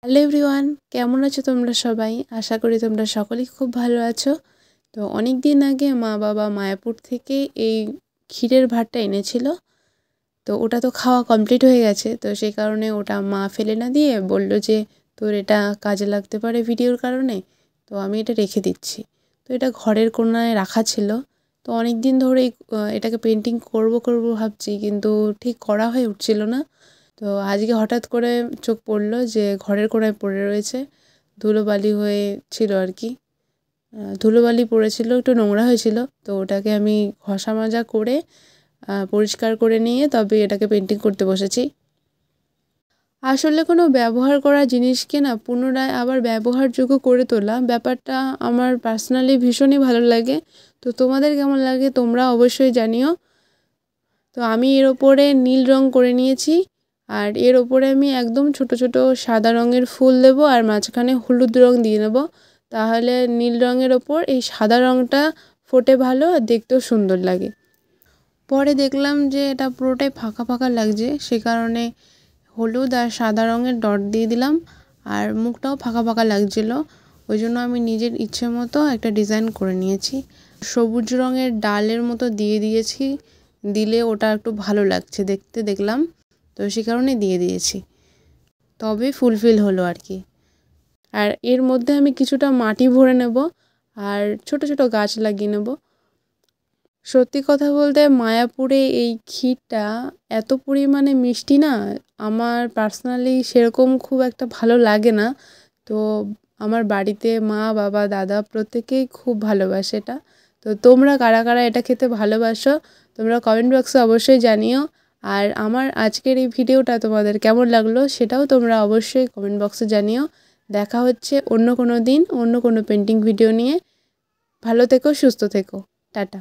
Hello everyone, কেমন আছো তোমরা সবাই? আশা করি তোমরা সকলেই খুব ভালো আছো। তো অনেক দিন আগে মা বাবা মায়াপুর থেকে এই ক্ষীরের ভাতটা এনেছিল। তো ওটা তো খাওয়া কমপ্লিট হয়ে গেছে, তো সেই কারণে ওটা মা ফেলে না দিয়ে বলল যে তোর এটা কাজে লাগতে পারে ভিডিওর কারণে, তো আমি এটা রেখে দিচ্ছি। তো এটা ঘরের কোণায় রাখা ছিল। তো অনেক দিন ধরেই এটাকে পেন্টিং করব ভাবছি, কিন্তু ঠিক করা হয়ে উঠছিল না। তো আজকে হঠাৎ করে চোখ পড়লো যে ঘরের কোণায় পড়ে রয়েছে, ধুলোবালি হয়ে ছিল আর কি। ধুলোবালি পড়েছিল, একটু নোংরা হয়েছিল। তো ওটাকে আমি ঘষা মাজা করে পরিষ্কার করে নিয়ে তবে এটাকে পেন্টিং করতে বসেছি। আসলে কোনো ব্যবহার করা জিনিসকে না পুনরায় আবার ব্যবহারযোগ্য করে তোলা ব্যাপারটা আমার পার্সোনালি ভীষণই ভালো লাগে। তো তোমাদের কেমন লাগে তোমরা অবশ্যই জানিও। তো আমি এর ওপরে নীল রং করে নিয়েছি, আর এর ওপরে আমি একদম ছোট ছোট সাদা রঙের ফুল দেবো আর মাঝখানে হলুদ রং দিয়ে নেব। তাহলে নীল রঙের ওপর এই সাদা রঙটা ফোটে ভালো আর দেখতেও সুন্দর লাগে। পরে দেখলাম যে এটা পুরোটাই ফাঁকা ফাঁকা লাগছে, সে কারণে হলুদ আর সাদা রঙের ডট দিয়ে দিলাম। আর মুখটাও ফাঁকা ফাঁকা লাগছিলো, ওই জন্য আমি নিজের ইচ্ছে মতো একটা ডিজাইন করে নিয়েছি। সবুজ রঙের ডালের মতো দিয়ে দিয়েছি, দিলে ওটা একটু ভালো লাগছে দেখতে দেখলাম, তো সে কারণে দিয়ে দিয়েছি। তবে ফুলফিল হলো আর কি। আর এর মধ্যে আমি কিছুটা মাটি ভরে নেব আর ছোট ছোট গাছ লাগিয়ে নেব। সত্যি কথা বলতে মায়াপুরে এই ক্ষীরটা এত পরিমাণে মিষ্টি না, আমার পার্সোনালি সেরকম খুব একটা ভালো লাগে না। তো আমার বাড়িতে মা বাবা দাদা প্রত্যেকেই খুব ভালোবাসে এটা। তো তোমরা কারা কারা এটা খেতে ভালোবাসো তোমরা কমেন্ট বক্সে অবশ্যই জানিও। আর আমার আজকের এই ভিডিওটা তোমাদের কেমন লাগলো সেটাও তোমরা অবশ্যই কমেন্ট বক্সে জানিও। দেখা হচ্ছে অন্য কোনো দিন অন্য কোনো পেন্টিং ভিডিও নিয়ে। ভালো থেকো, সুস্থ থেকো, টাটা।